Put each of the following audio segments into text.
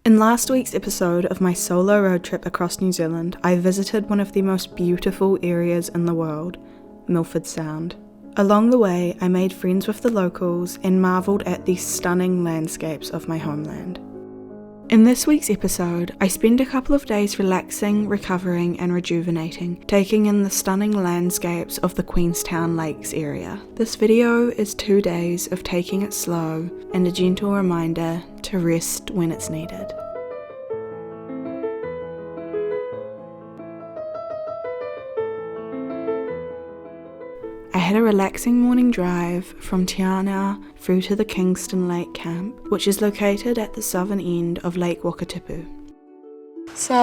In last week's episode of my solo road trip across New Zealand, I visited one of the most beautiful areas in the world, Milford Sound. Along the way, I made friends with the locals and marvelled at the stunning landscapes of my homeland. In this week's episode, I spend a couple of days relaxing, recovering and rejuvenating, taking in the stunning landscapes of the Queenstown Lakes area. This video is 2 days of taking it slow and a gentle reminder to rest when it's needed. I had a relaxing morning drive from Te Anau through to the Kingston Lake Camp, which is located at the southern end of Lake Wakatipu. So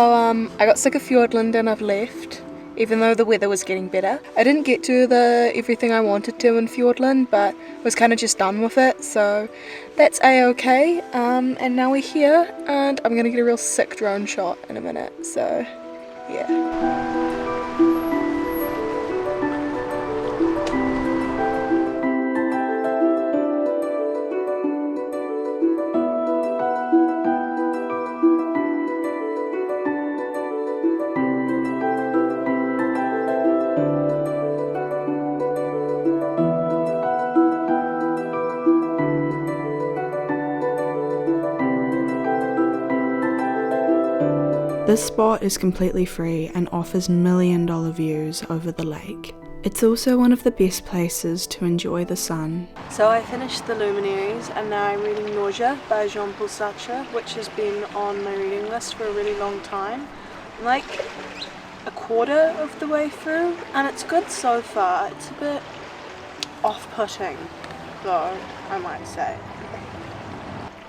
I got sick of Fiordland and I've left, even though the weather was getting better. I didn't get to everything I wanted to in Fiordland, but was kind of just done with it, so that's a-okay. And now we're here, and I'm gonna get a real sick drone shot in a minute, so yeah. This spot is completely free and offers million-dollar views over the lake. It's also one of the best places to enjoy the sun. So I finished The Luminaries and now I'm reading Nausea by Jean-Paul Sartre, which has been on my reading list for a really long time. I'm like a quarter of the way through and it's good so far. It's a bit off-putting though, I might say.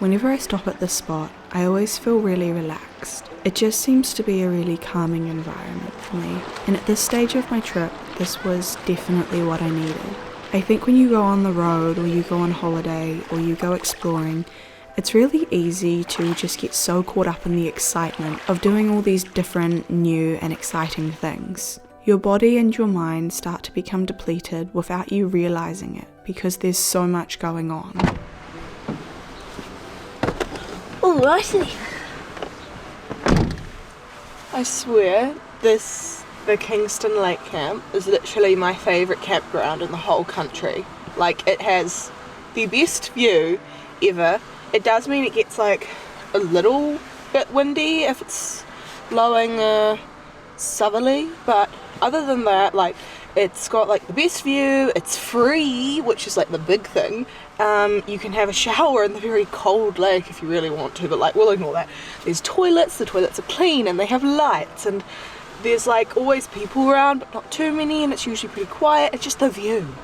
Whenever I stop at this spot, I always feel really relaxed. It just seems to be a really calming environment for me, and at this stage of my trip, this was definitely what I needed. I think when you go on the road, or you go on holiday, or you go exploring, it's really easy to just get so caught up in the excitement of doing all these different, new and exciting things. Your body and your mind start to become depleted without you realising it, because there's so much going on. Alrighty. I swear, the Kingston Lake Camp is literally my favourite campground in the whole country. Like, it has the best view ever. It does mean it gets like a little bit windy if it's blowing southerly, but other than that, like, it's got like the best view, it's free, which is like the big thing. You can have a shower in the very cold lake if you really want to, but like, we'll ignore that. There's toilets, the toilets are clean and they have lights, and there's like always people around but not too many, and it's usually pretty quiet. It's just the view.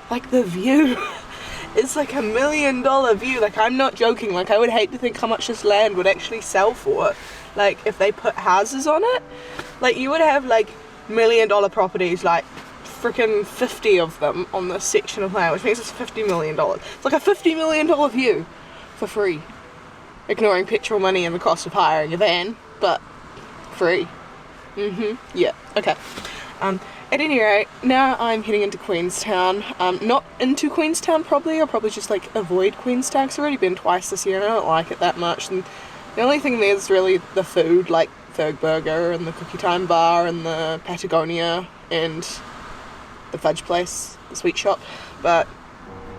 Like, the view is like $1 million view. Like, I'm not joking. Like, I would hate to think how much this land would actually sell for, like, if they put houses on it. Like, you would have like $1 million properties, like freaking 50 of them on this section of land, which means it's $50 million. It's like a $50 million view for free, ignoring petrol money and the cost of hiring a van, but free. Yeah, okay. At any rate, now I'm heading into Queenstown. Not into Queenstown probably, I'll probably just like avoid Queenstown because I've already been twice this year and I don't like it that much, and the only thing there is really the food, like Ferg Burger and the Cookie Time Bar and the Patagonia and the fudge place, the sweet shop, but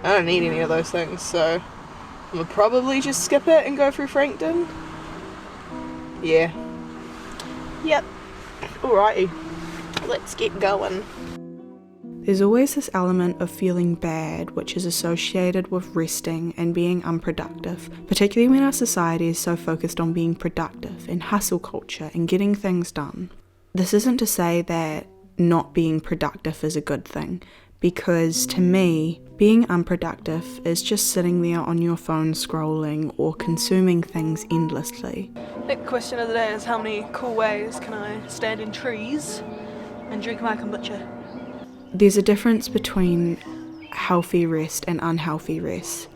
I don't need any of those things, so I'm gonna probably just skip it and go through Frankton. Yeah. Yep. Alrighty. Let's get going. There's always this element of feeling bad which is associated with resting and being unproductive, particularly when our society is so focused on being productive and hustle culture and getting things done. This isn't to say that not being productive is a good thing, because to me, being unproductive is just sitting there on your phone scrolling or consuming things endlessly. The question of the day is, how many cool ways can I stand in trees and drink my kombucha? There's a difference between healthy rest and unhealthy rest.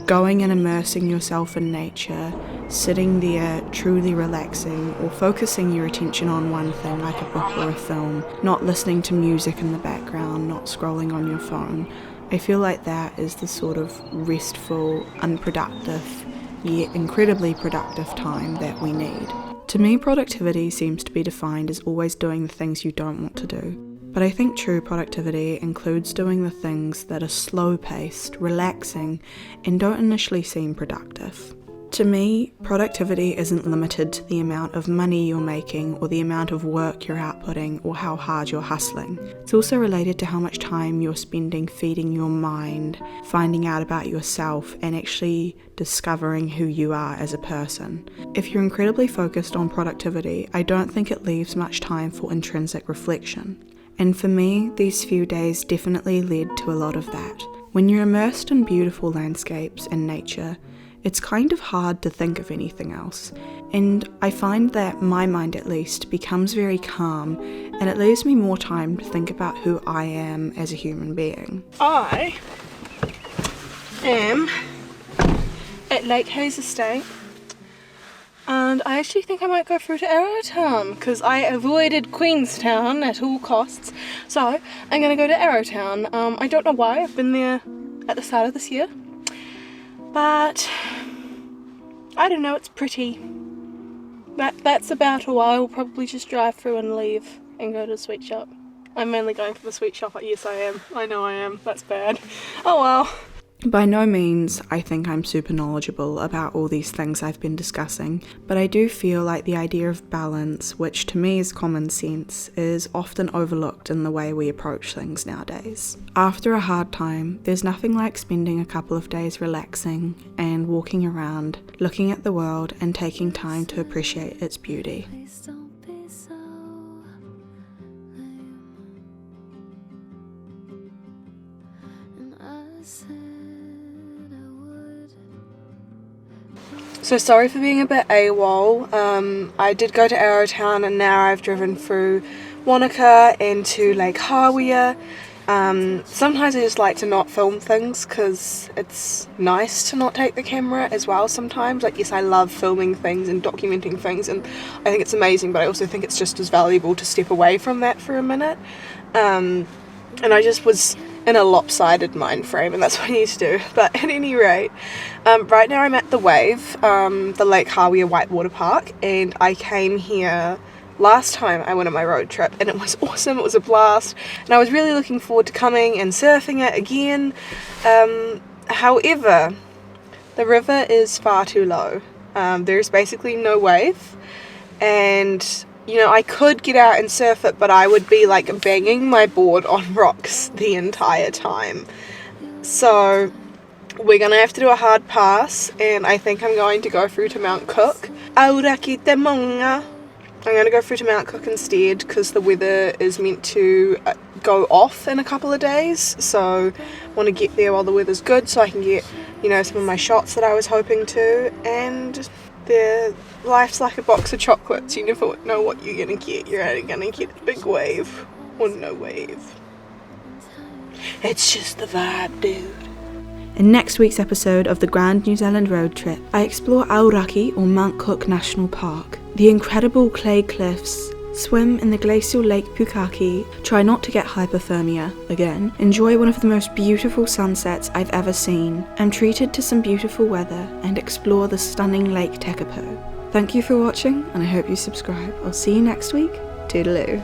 Going and immersing yourself in nature, sitting there truly relaxing or focusing your attention on one thing like a book or a film, not listening to music in the background, not scrolling on your phone. I feel like that is the sort of restful, unproductive yet incredibly productive time that we need. To me, productivity seems to be defined as always doing the things you don't want to do. But I think true productivity includes doing the things that are slow-paced, relaxing, and don't initially seem productive. To me, productivity isn't limited to the amount of money you're making or the amount of work you're outputting or how hard you're hustling. It's also related to how much time you're spending feeding your mind, finding out about yourself, and actually discovering who you are as a person. If you're incredibly focused on productivity, I don't think it leaves much time for intrinsic reflection. And for me, these few days definitely led to a lot of that. When you're immersed in beautiful landscapes and nature, it's kind of hard to think of anything else, and I find that my mind at least becomes very calm, and it leaves me more time to think about who I am as a human being. I am at Lake Hayes Estate, and I actually think I might go through to Arrowtown because I avoided Queenstown at all costs, so I'm going to go to Arrowtown. I don't know why, I've been there at the start of this year. But I don't know, it's pretty. That's about all. I will probably just drive through and leave and go to the sweet shop. I'm mainly going for the sweet shop. Yes, I am. I know I am. That's bad. Oh well. By no means I think I'm super knowledgeable about all these things I've been discussing, but I do feel like the idea of balance, which to me is common sense, is often overlooked in the way we approach things nowadays. After a hard time, there's nothing like spending a couple of days relaxing and walking around, looking at the world and taking time to appreciate its beauty. So sorry for being a bit AWOL. I did go to Arrowtown and now I've driven through Wanaka and to Lake Hawea. Sometimes I just like to not film things because it's nice to not take the camera as well sometimes. Like, yes, I love filming things and documenting things and I think it's amazing, but I also think it's just as valuable to step away from that for a minute. And I just was in a lopsided mind frame and that's what I need to do. But at any rate, right now I'm at the Wave, the Lake Hawea Whitewater Park, and I came here last time I went on my road trip and it was awesome. It was a blast and I was really looking forward to coming and surfing it again. However, the river is far too low. There's basically no wave, and you know, I could get out and surf it, but I would be like banging my board on rocks the entire time. So we're gonna have to do a hard pass, and I think I'm going to go through to Mount Cook. Auraki te monga. I'm going to go through to Mount Cook instead because the weather is meant to go off in a couple of days, so I want to get there while the weather's good so I can get, you know, some of my shots that I was hoping to. And life's like a box of chocolates, you never know what you're going to get. You're either going to get a big wave or no wave. It's just the vibe, dude. In next week's episode of the Grand New Zealand Road Trip, I explore Auraki or Mount Cook National Park, the incredible clay cliffs, swim in the glacial Lake Pukaki, try not to get hypothermia again, enjoy one of the most beautiful sunsets I've ever seen, am treated to some beautiful weather, and explore the stunning Lake Tekapo. Thank you for watching, and I hope you subscribe. I'll see you next week. Toodaloo.